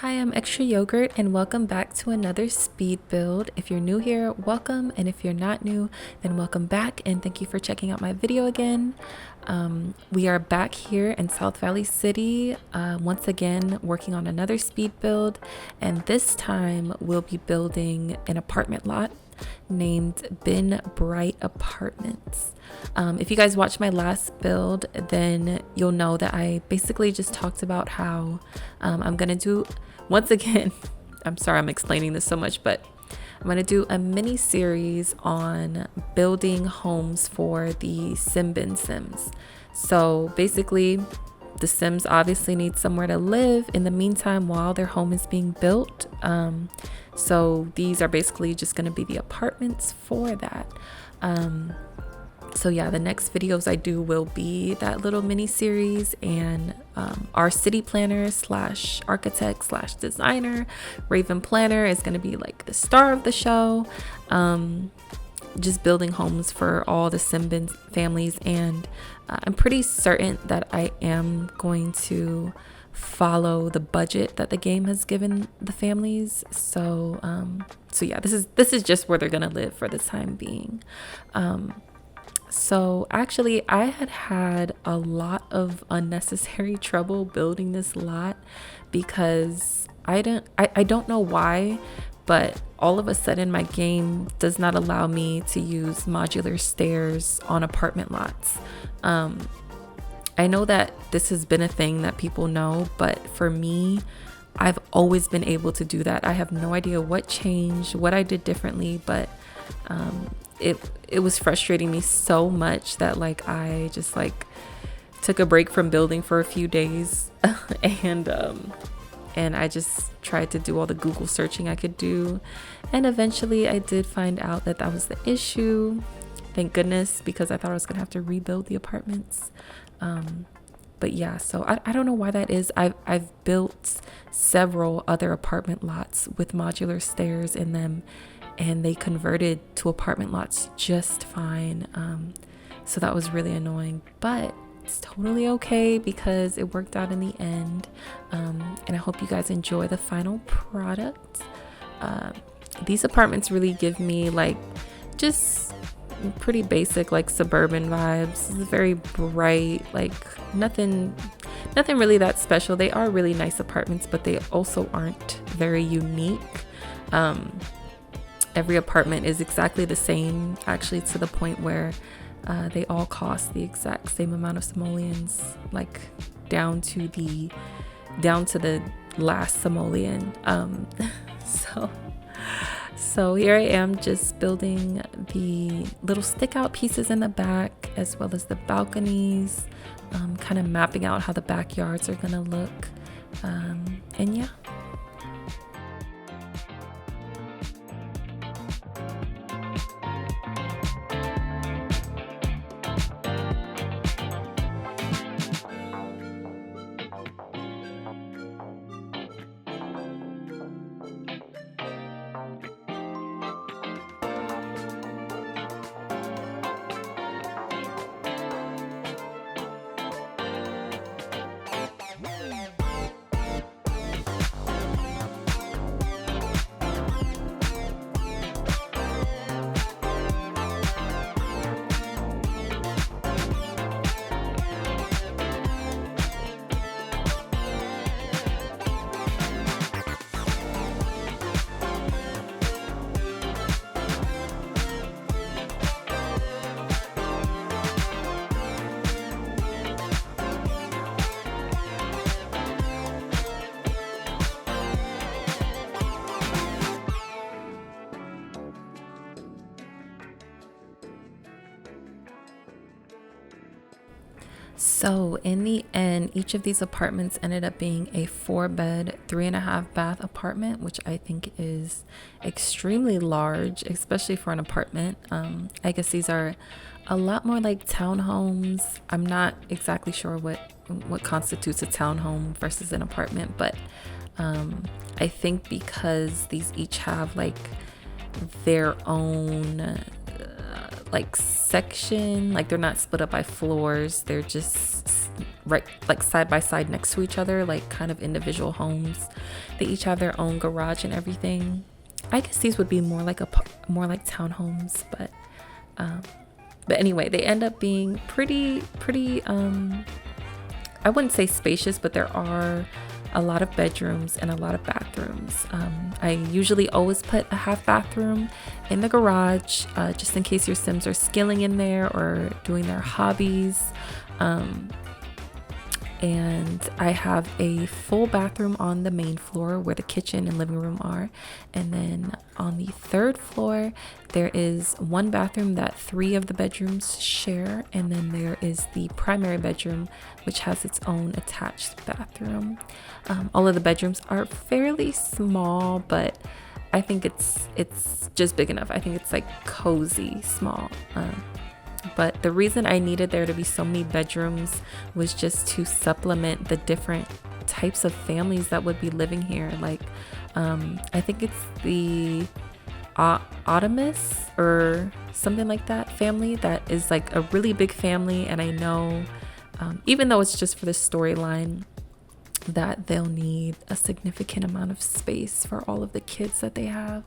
Hi, I'm Extraayogurt and welcome back to another speed build. If you're new here, welcome, and if you're not new, then welcome back and thank you for checking out my video again. We are back here in South Valley City, once again working on another speed build, and this time we'll be building an apartment lot named Ben Bright Apartments. If you guys watched my last build, then you'll know that I basically just talked about how I'm gonna do, once again, I'm sorry I'm explaining this so much, but I'm gonna do a mini series on building homes for the Simbin Sims. So basically, the Sims obviously need somewhere to live in the meantime while their home is being built. So these are basically just going to be the apartments for that. So yeah, the next videos I do will be that little mini series, and our city planner slash architect slash designer, Raven Planner, is going to be like the star of the show. Just building homes for all the Simbin families, and I'm pretty certain that I am going to follow the budget that the game has given the families. So yeah, this is just where they're gonna live for the time being. So actually, I had a lot of unnecessary trouble building this lot because I don't know why, but all of a sudden my game does not allow me to use modular stairs on apartment lots. I know that this has been a thing that people know, but for me, I've always been able to do that. I have no idea what changed, what I did differently, but it was frustrating me so much that like I just like took a break from building for a few days and I just tried to do all the Google searching I could do, and eventually I did find out that that was the issue. Thank goodness, because I thought I was gonna have to rebuild the apartments. But yeah, so I don't know why that is. I've built several other apartment lots with modular stairs in them, and they converted to apartment lots just fine. So that was really annoying, but it's totally okay because it worked out in the end. And I hope you guys enjoy the final product. These apartments really give me like just pretty basic like suburban vibes. It's very bright, like nothing really that special. They are really nice apartments, but they also aren't very unique. Every apartment is exactly the same, actually, to the point where they all cost the exact same amount of simoleons, like down to the last simoleon. So here I am just building the little stick out pieces in the back, as well as the balconies, kind of mapping out how the backyards are gonna look, and yeah. So in the end, each of these apartments ended up being a 4-bed, 3.5-bath apartment, which I think is extremely large, especially for an apartment. I guess these are a lot more like townhomes. I'm not exactly sure what constitutes a townhome versus an apartment, but I think because these each have like their own like section, like they're not split up by floors, they're just right, like side by side next to each other, like kind of individual homes. They each have their own garage and everything. I guess these would be more like townhomes, but anyway, they end up being pretty I wouldn't say spacious, but there are a lot of bedrooms and a lot of bathrooms. I usually always put a half bathroom in the garage, just in case your Sims are skilling in there or doing their hobbies. And I have a full bathroom on the main floor where the kitchen and living room are. And then on the third floor, there is one bathroom that 3 of the bedrooms share. And then there is the primary bedroom, which has its own attached bathroom. All of the bedrooms are fairly small, but I think it's just big enough. I think it's like cozy small. But the reason I needed there to be so many bedrooms was just to supplement the different types of families that would be living here. Like, I think it's the Optimus or something like that family that is like a really big family. And I know, even though it's just for the storyline, that they'll need a significant amount of space for all of the kids that they have.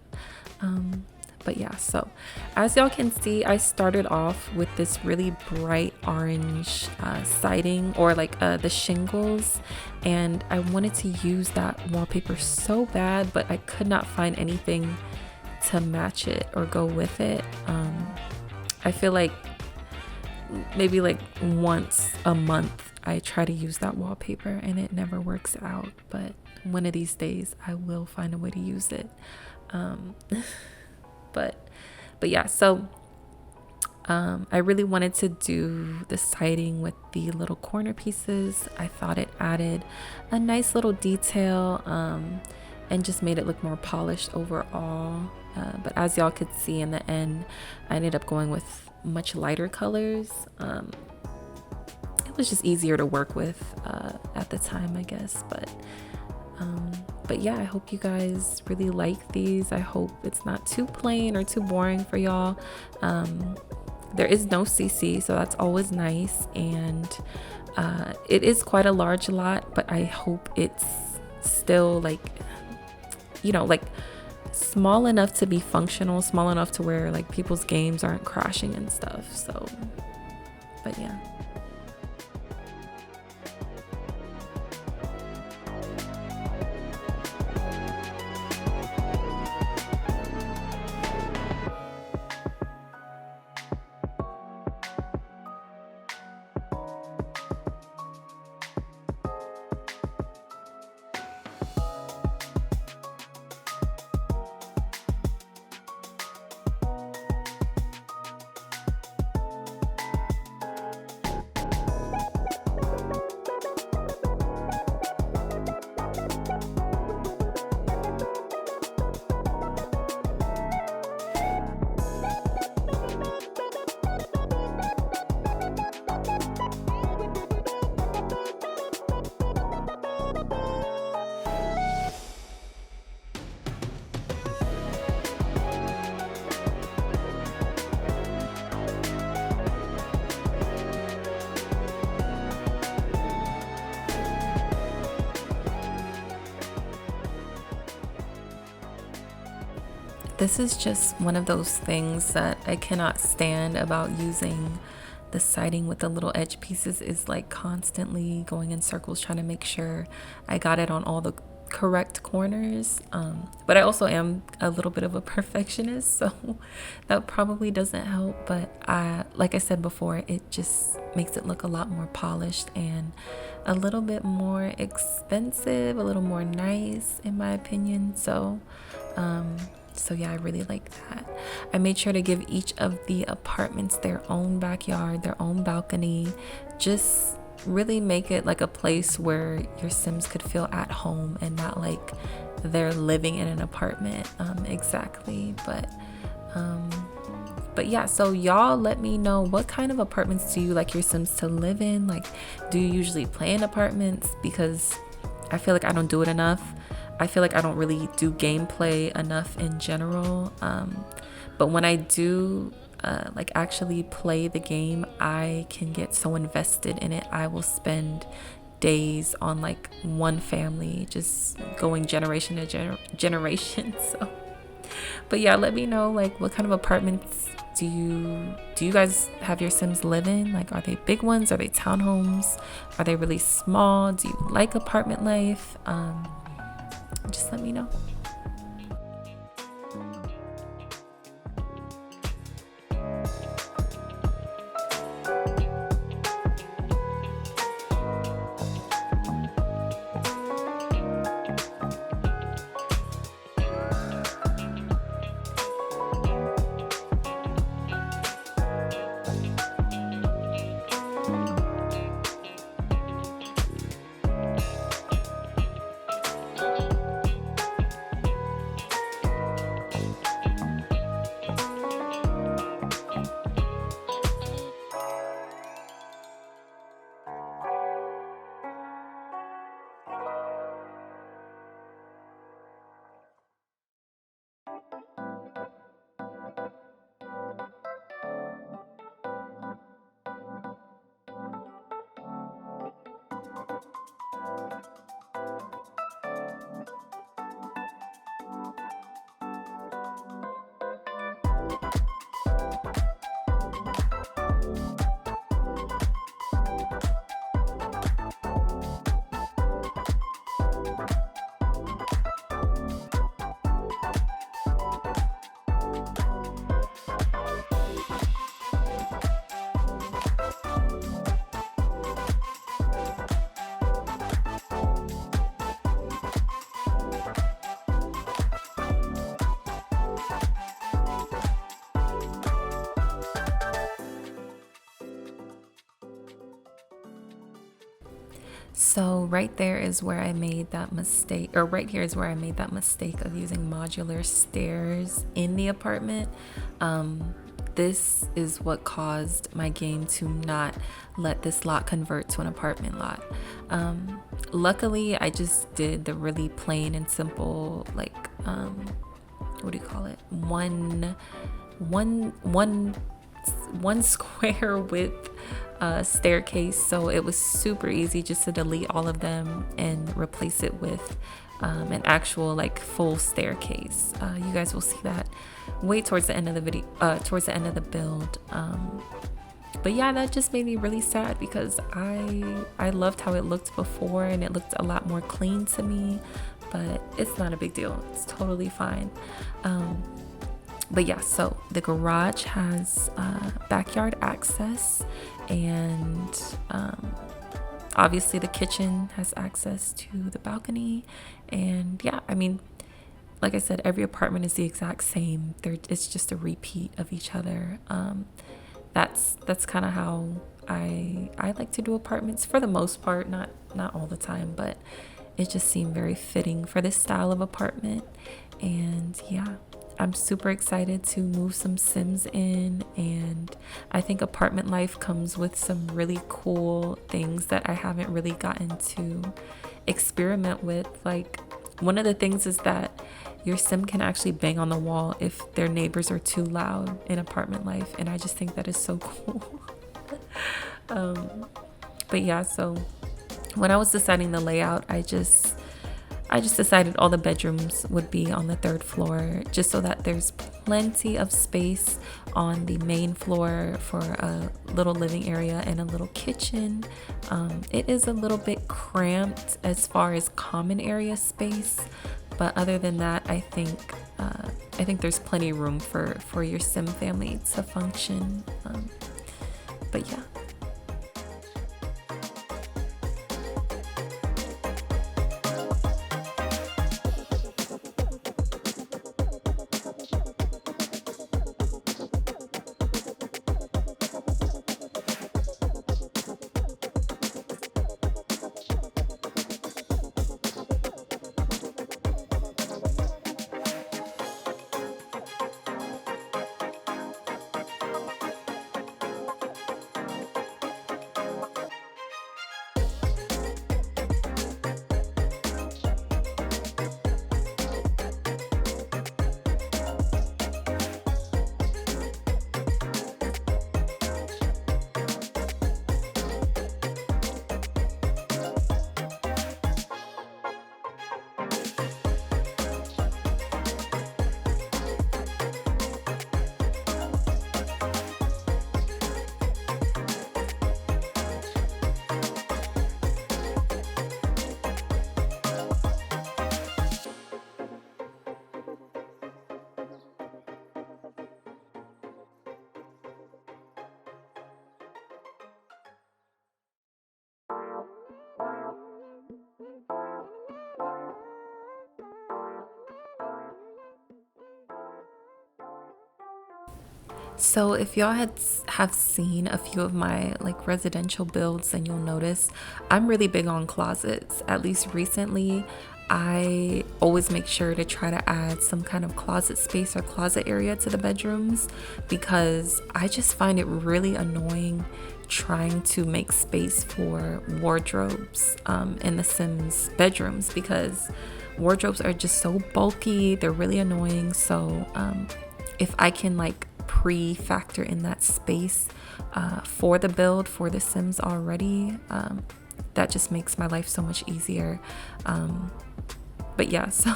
But yeah, so as y'all can see, I started off with this really bright orange siding, or like the shingles, and I wanted to use that wallpaper so bad, but I could not find anything to match it or go with it. I feel like maybe like once a month I try to use that wallpaper and it never works out, but one of these days I will find a way to use it. But yeah, so I really wanted to do the siding with the little corner pieces. I thought it added a nice little detail, and just made it look more polished overall. But as y'all could see in the end, I ended up going with much lighter colors. It was just easier to work with at the time, I guess. But yeah, I hope you guys really like these. I hope it's not too plain or too boring for y'all. There is no CC, so that's always nice. And it is quite a large lot, but I hope it's still like, like small enough to be functional, small enough to where like people's games aren't crashing and stuff. So, but yeah. This is just one of those things that I cannot stand about using the siding with the little edge pieces, is like constantly going in circles trying to make sure I got it on all the correct corners. But I also am a little bit of a perfectionist, so that probably doesn't help. But like I said before, it just makes it look a lot more polished and a little bit more expensive, a little more nice in my opinion. So yeah, I really like that. I made sure to give each of the apartments their own backyard, their own balcony, just really make it like a place where your Sims could feel at home and not like they're living in an apartment. Exactly. But yeah, so y'all let me know, what kind of apartments do you like your Sims to live in? Like, do you usually play in apartments? Because I feel like I don't do it enough. I feel like I don't really do gameplay enough in general. But when I do, like actually play the game, I can get so invested in it. I will spend days on like one family, just going generation to generation. So, but yeah, let me know like what kind of apartments do you guys have your Sims live in? Like, are they big ones? Are they townhomes? Are they really small? Do you like apartment life? Just let me know. So right there is where I made that mistake, or right here is where I made that mistake of using modular stairs in the apartment. This is what caused my game to not let this lot convert to an apartment lot. Luckily, I just did the really plain and simple, like, what do you call it? One square width staircase, so it was super easy just to delete all of them and replace it with an actual like full staircase. You guys will see that way towards the end of the video, towards the end of the build. But yeah, that just made me really sad because I loved how it looked before and it looked a lot more clean to me, but it's not a big deal. It's totally fine. But yeah, so the garage has backyard access, and obviously the kitchen has access to the balcony. And yeah, I mean, like I said, every apartment is the exact same. It's just a repeat of each other. That's kind of how I like to do apartments for the most part, not all the time, but it just seemed very fitting for this style of apartment. And yeah, I'm super excited to move some Sims in, and I think apartment life comes with some really cool things that I haven't really gotten to experiment with. Like, one of the things is that your Sim can actually bang on the wall if their neighbors are too loud in apartment life, and I just think that is so cool. But yeah, so when I was deciding the layout, I just decided all the bedrooms would be on the 3rd floor, just so that there's plenty of space on the main floor for a little living area and a little kitchen. It is a little bit cramped as far as common area space, but other than that, I think there's plenty of room for your Sim family to function. But yeah. So if y'all have seen a few of my like residential builds, then you'll notice I'm really big on closets. At least recently, I always make sure to try to add some kind of closet space or closet area to the bedrooms, because I just find it really annoying trying to make space for wardrobes in the Sims bedrooms, because wardrobes are just so bulky. They're really annoying. So if I can like pre-factor in that space for the build for the Sims already, that just makes my life so much easier. But yeah, so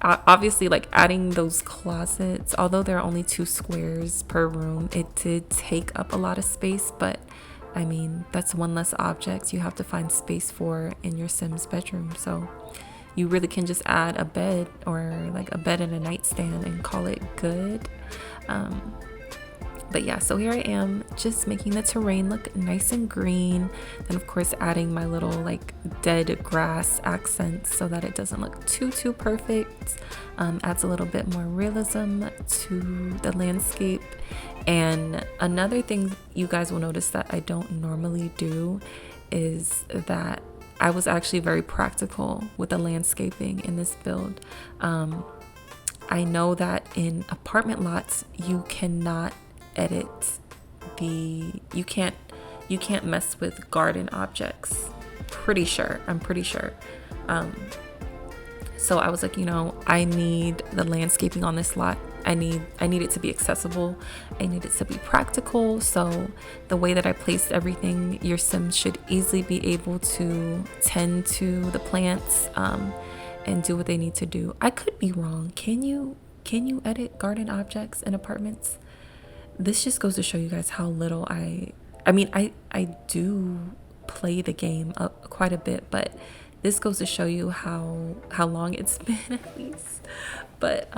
obviously like adding those closets, although there are only 2 squares per room, it did take up a lot of space, but I mean, that's one less object you have to find space for in your Sims bedroom. So you really can just add a bed, or like a bed and a nightstand, and call it good. But yeah, so here I am just making the terrain look nice and green. Then of course adding my little like dead grass accents so that it doesn't look too perfect. Adds a little bit more realism to the landscape. And another thing you guys will notice that I don't normally do is that I was actually very practical with the landscaping in this build. I know that in apartment lots you cannot edit you can't mess with garden objects. I'm pretty sure. So I was like, I need the landscaping on this lot. I need it to be accessible. I need it to be practical. So the way that I placed everything, your Sims should easily be able to tend to the plants and do what they need to do. I could be wrong. Can you edit garden objects in apartments? This just goes to show you guys how little I do play the game quite a bit, but this goes to show you how long it's been at least. But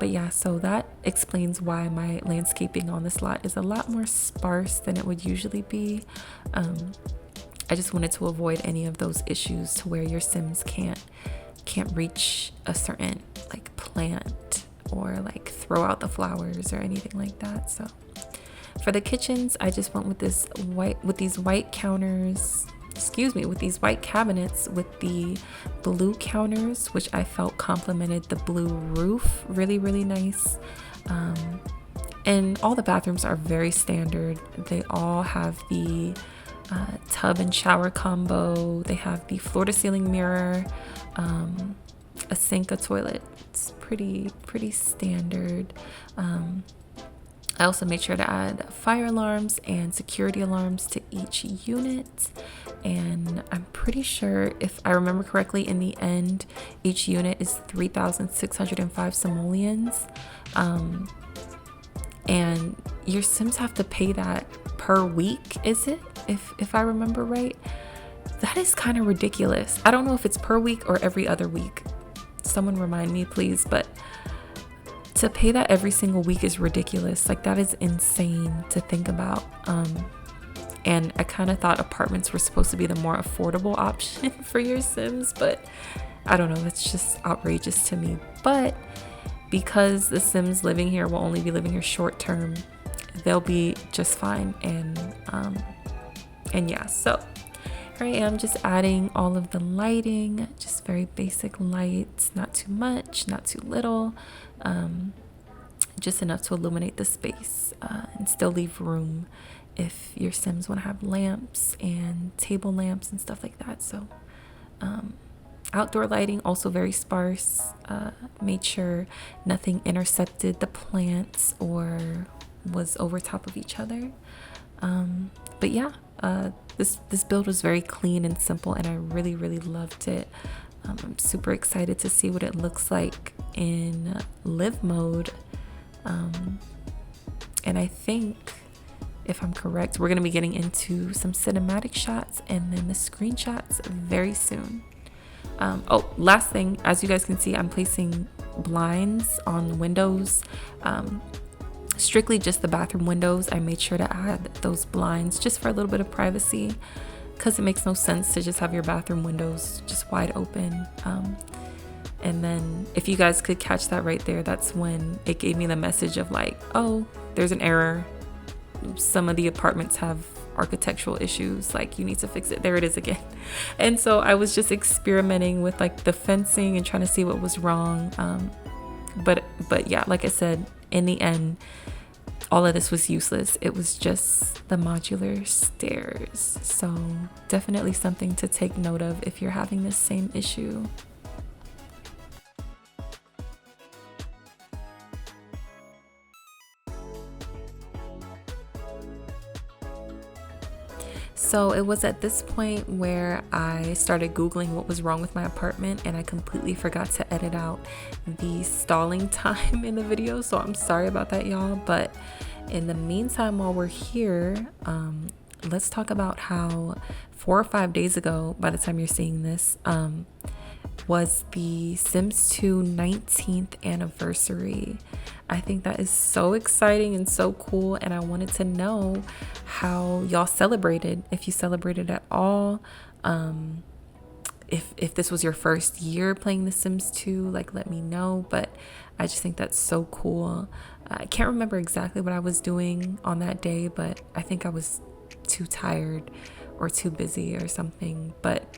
yeah, so that explains why my landscaping on this lot is a lot more sparse than it would usually be. I just wanted to avoid any of those issues to where your Sims can't reach a certain like plant or like throw out the flowers or anything like that. So for the kitchens, I just went with these white counters, with these white cabinets with the blue counters, which I felt complemented the blue roof really nice. And all the bathrooms are very standard. They all have the tub and shower combo. They have the floor to ceiling mirror, a sink, a toilet. It's pretty standard. I also made sure to add fire alarms and security alarms to each unit. And I'm pretty sure, if I remember correctly, in the end, each unit is 3,605 simoleons. And your Sims have to pay that per week, is it? If I remember right. That is kind of ridiculous. I don't know if it's per week or every other week. Someone remind me, please. But to pay that every single week is ridiculous. Like, that is insane to think about. And I kind of thought apartments were supposed to be the more affordable option for your Sims, but I don't know, it's just outrageous to me. But because the Sims living here will only be living here short term, they'll be just fine. And yeah, so here I am just adding all of the lighting, just very basic lights, not too much, not too little, just enough to illuminate the space and still leave room if your Sims want to have lamps and table lamps and stuff like that. So outdoor lighting also very sparse. Made sure nothing intercepted the plants or was over top of each other. But yeah, this build was very clean and simple, and I really loved it. I'm super excited to see what it looks like in live mode. And I think, if I'm correct, we're going to be getting into some cinematic shots and then the screenshots very soon. Oh, last thing, as you guys can see, I'm placing blinds on windows strictly just the bathroom windows. I made sure to add those blinds just for a little bit of privacy, because it makes no sense to just have your bathroom windows just wide open. And then if you guys could catch that right there, that's when it gave me the message of like, oh, there's an error. Some of the apartments have architectural issues, like you need to fix it. There it is again. And so I was just experimenting with like the fencing and trying to see what was wrong. But yeah, like I said, in the end, all of this was useless. It was just the modular stairs. So definitely something to take note of if you're having this same issue. So it was at this point where I started Googling what was wrong with my apartment, and I completely forgot to edit out the stalling time in the video. So I'm sorry about that, y'all. But in the meantime, while we're here, let's talk about how 4 or 5 days ago, by the time you're seeing this, was the Sims 2 19th anniversary. I think that is so exciting and so cool, and I wanted to know how y'all celebrated, if you celebrated at all. If this was your first year playing The Sims 2, like let me know. But I just think that's so cool. I can't remember exactly what I was doing on that day, but I think I was too tired or too busy or something. But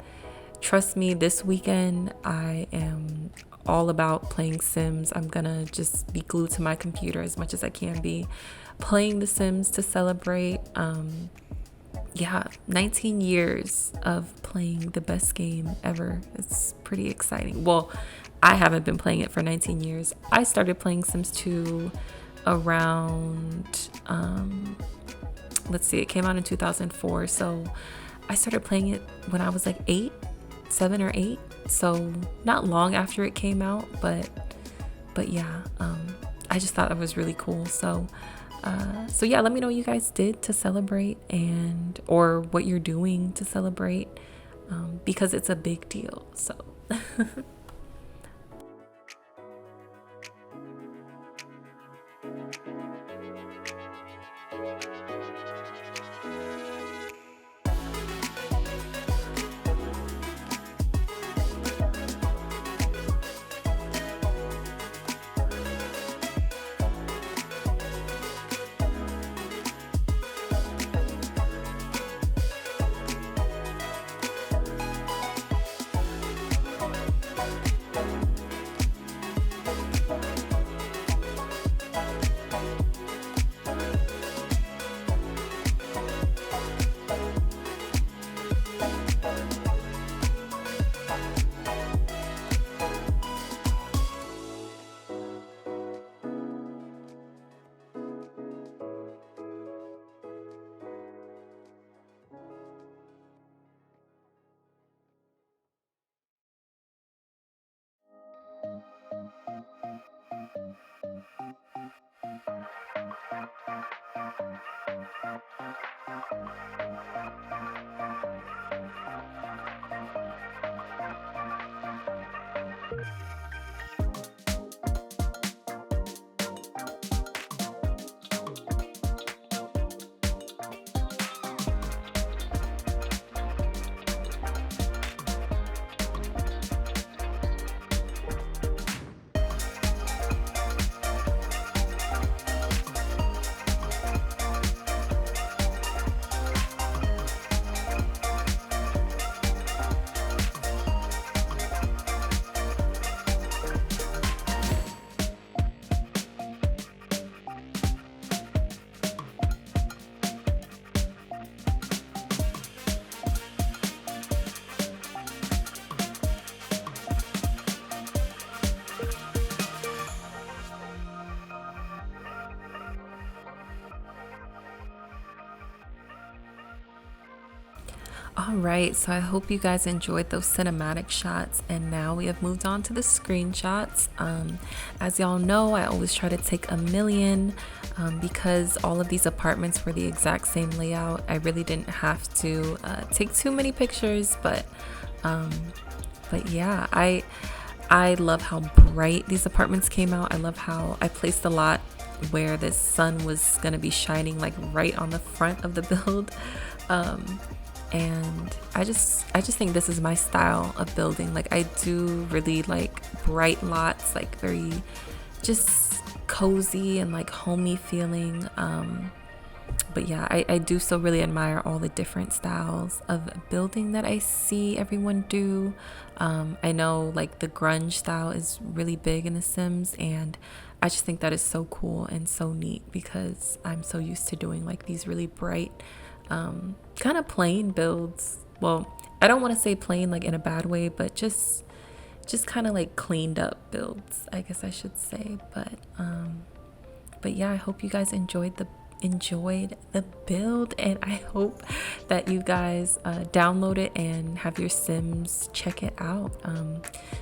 trust me, this weekend I am all about playing Sims. I'm gonna just be glued to my computer as much as I can be, playing The Sims to celebrate. Yeah, 19 years of playing the best game ever. It's pretty exciting. Well, I haven't been playing it for 19 years. I started playing Sims 2 around, let's see, it came out in 2004. So I started playing it when I was like 7 or 8. So not long after it came out, but yeah, I just thought that was really cool. So yeah, let me know what you guys did to celebrate, and or what you're doing to celebrate, because it's a big deal. So all right, so I hope you guys enjoyed those cinematic shots, and now we have moved on to the screenshots. As y'all know, I always try to take a million, because all of these apartments were the exact same layout. I really didn't have to take too many pictures, but yeah, I love how bright these apartments came out. I love how I placed a lot where the sun was gonna be shining like right on the front of the build. And I just think this is my style of building. Like, I do really like bright lots, like very just cozy and like homey feeling. But yeah, I do still really admire all the different styles of building that I see everyone do. I know like the grunge style is really big in The Sims, and I just think that is so cool and so neat because I'm so used to doing like these really bright, kind of plain builds. Well, I don't want to say plain like in a bad way, but just kind of like cleaned up builds, I guess I should say. But yeah, I hope you guys enjoyed the build, and I hope that you guys download it and have your Sims check it out.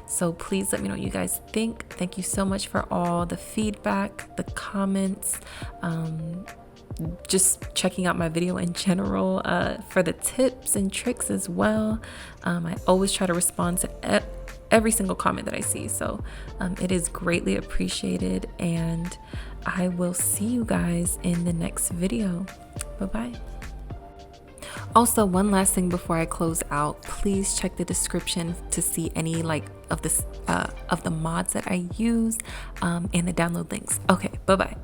So please let me know what you guys think. Thank you so much for all the feedback, the comments, just checking out my video in general, for the tips and tricks as well. I always try to respond to every single comment that I see, so it is greatly appreciated, and I will see you guys in the next video. Bye bye. Also, one last thing before I close out, please check the description to see any like of the mods that I use, and the download links. Okay, bye bye.